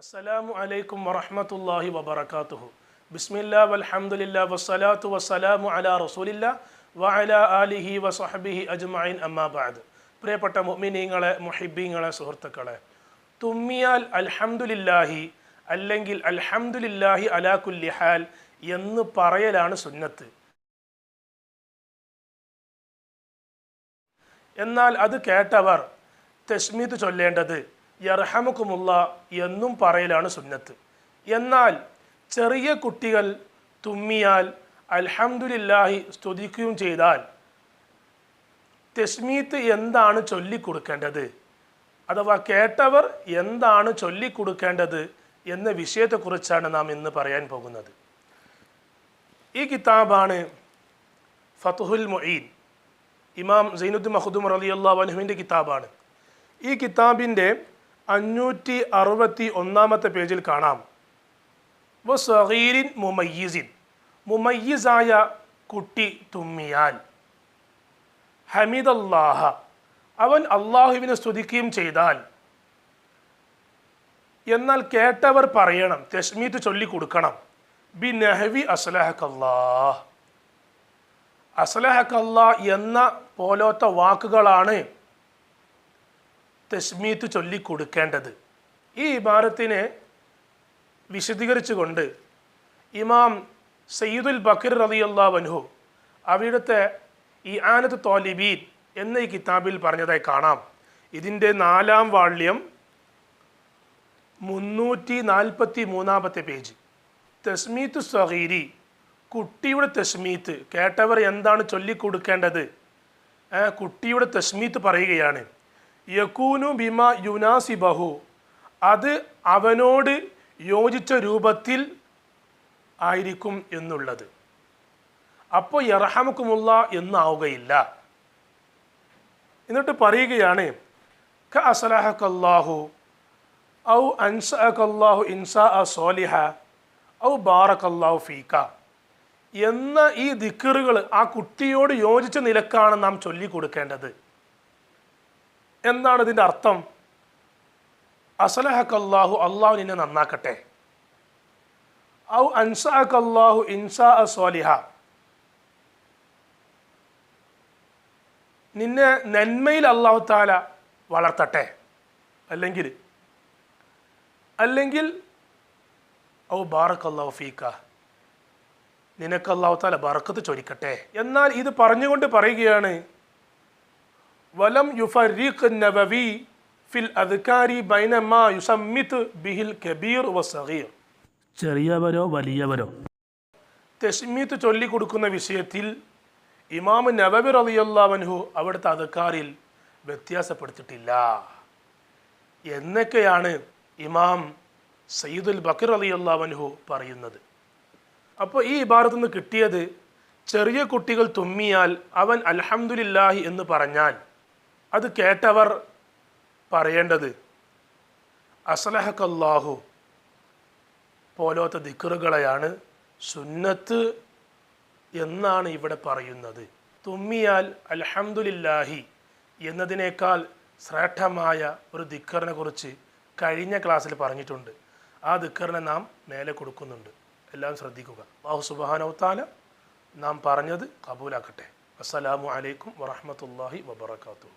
അസ്സലാമു അലൈക്കും വറഹ്മത്തുള്ളാഹി വബറകാതുഹു. ബിസ്മില്ലാ വൽഹംദുലില്ലാ വസ്സലാത്തു വസ്സലാമു അലാ റസൂലില്ലാ വഅലാ ആലിഹി വസഹ്ബിഹി അജ്മഈൻ അമ്മാ ബഅദ്. പ്രിയപ്പെട്ട മുഅ്മിനീങ്ങളെ, മുഹിബ്ബീങ്ങളെ, സുഹൃത്തുക്കളെ, തുമ്മിയാൽ അൽഹംദുലില്ലാഹി അല്ലെങ്കിൽ അൽഹംദുലില്ലാഹി അലാ കുല്ലി ഹാൽ എന്ന് പറയലാണ് സുന്നത്ത്. എന്നാൽ അത് കേട്ടവർ തസ്മീത്ത് ചൊല്ലേണ്ടത് യർഹമുക്കുമുള്ള എന്നും പറയലാണ് സുന്നത്ത്. എന്നാൽ ചെറിയ കുട്ടികൾ തുമ്മിയാൽ അൽഹംദുലില്ലാഹി സ്തുതിക്കുകയും ചെയ്താൽ തസ്മീത്ത് എന്താണ് ചൊല്ലിക്കൊടുക്കേണ്ടത്, അഥവാ കേട്ടവർ എന്താണ് ചൊല്ലിക്കൊടുക്കേണ്ടത് എന്ന വിഷയത്തെക്കുറിച്ചാണ് നാം ഇന്ന് പറയാൻ പോകുന്നത്. ഈ കിതാബാണ് ഫത്ഹുൽ മുഈൻ, ഇമാം സൈനുദ്ദീൻ മഖ്ദൂം റളിയല്ലാഹു അൻഹുവിൻ്റെ കിതാബാണ്. ഈ കിതാബിൻ്റെ 561 പേജിൽ കാണാം, വസഗീരിൻ മുമയ്യിസിൻ, മുമയ്യിസായ കുട്ടി തുമ്മിയാൽ, ഹമിദല്ലാഹ, അവൻ അള്ളാഹുവിനെ സ്തുതിക്കുകയും ചെയ്താൽ, എന്നാൽ കേട്ടവർ പറയണം, തസ്മീത്ത് ചൊല്ലിക്കൊടുക്കണം, ബി നഹവി അസ്ലഹക്കല്ലാഹ്, അസ്ലഹക്കല്ലാഹ് എന്ന പോലത്തെ വാക്കുകളാണ് തസ്മീത്ത് ചൊല്ലിക്കൊടുക്കേണ്ടത്. ഈ ഇബാറത്തിനെ വിശദീകരിച്ചുകൊണ്ട് ഇമാം സയ്യിദുൽ ബഖർ റളിയല്ലാഹു അൻഹു അവിടുത്തെ ഇആനത്ത് ത്വാലിബീൻ എന്ന ഈ കിതാബിൽ പറഞ്ഞതായി കാണാം. ഇതിൻ്റെ 4-ാം വാള്യം 343 പേജ്. തസ്മീത്തു സഗീരി, കുട്ടിയുടെ തസ്മീത്ത്, കേട്ടവർ എന്താണ് ചൊല്ലിക്കൊടുക്കേണ്ടത്, കുട്ടിയുടെ തസ്മീത്ത് പറയുകയാണ്. യകൂനു ബിമാ യുനാസിബഹു, അത് അവനോട് യോജിച്ച രൂപത്തിൽ ആയിരിക്കും എന്നുള്ളത്. അപ്പോൾ യർഹമുക്കുമുള്ള എന്നാവുകയില്ല. എന്നിട്ട് പറയുകയാണ്, ക അസ്ലഹക്കല്ലാഹു ഔ അൻസഅകല്ലാഹു ഇൻസാഅ സ്വാലിഹ ഔ ബാറകല്ലാഹു ഫീക എന്ന ഈ ദിക്റുകൾ ആ കുട്ടിയോട് യോജിച്ച നിലക്കാണ് നാം ചൊല്ലിക്കൊടുക്കേണ്ടത്. എന്താണ് ഇതിൻ്റെ അർത്ഥം? അസ്ലഹക്കല്ലാഹു, അള്ളാഹു നിന്നെ നന്നാക്കട്ടെ, ഔ അൻസഅകല്ലാഹു ഇൻസാഅ സ്വാലിഹ, നിന്നെ നന്മയിൽ അള്ളാഹു തആല വളർത്തട്ടെ, അല്ലെങ്കിൽ ഔ ബാറകല്ലാഹു ഫീക, നിനക്ക് അള്ളാഹു തആല ബറക്കത്ത് ചൊരിക്കട്ടെ. എന്നാൽ ഇത് പറഞ്ഞുകൊണ്ട് പറയുകയാണ്, വലം യുഫർരിഖ് നബവി ഫിൽ അദ്കാരി ബൈന മാ യുസമ്മിത് ബിഹിൽ കബീർ വസഗീർ, ചെറിയവരോ വലിയവരോ തസ്മീത്ത് ചൊല്ലിക്കൊടുക്കുന്ന വിഷയത്തിൽ ഇമാം നബവി റളിയല്ലാഹു അൻഹു അവിടുത്തെ അദ്കാറിൽ വ്യത്യാസപ്പെടുത്തിയിട്ടില്ല എന്നൊക്കെയാണ് ഇമാം സയ്യിദുൽ ബഖർ റളിയല്ലാഹു അൻഹു പറയുന്നത്. അപ്പോൾ ഈ ഇബാറത്ത് നിന്ന് കിട്ടിയത്, ചെറിയ കുട്ടികൾ തുമ്മിയാൽ അവൻ അൽഹംദുലില്ലാഹി എന്ന് പറഞ്ഞാൽ അത് കേട്ടവർ പറയേണ്ടത് അസ്ലഹക്കല്ലാഹു പോലത്തെ ദിക്റുകളെയാണ് സുന്നത്ത് എന്നാണ് ഇവിടെ പറയുന്നത്. തുമ്മിയാൽ അൽഹംദുലില്ലാഹി എന്നതിനേക്കാൾ ശ്രേഷ്ഠമായ ഒരു ദിക്റിനെ കുറിച്ച് കഴിഞ്ഞ ക്ലാസ്സിൽ പറഞ്ഞിട്ടുണ്ട്. ആ ദിക്റിനെ നാം മേലെ കൊടുക്കുന്നുണ്ട്. എല്ലാം ശ്രദ്ധിക്കുക. അല്ലാഹു സുബ്ഹാനഹു വ തആല നാം പറഞ്ഞത് കബൂലാക്കട്ടെ. അസ്സലാമു അലൈക്കും വറഹ്മത്തുള്ളാഹി വബറകാതുഹു.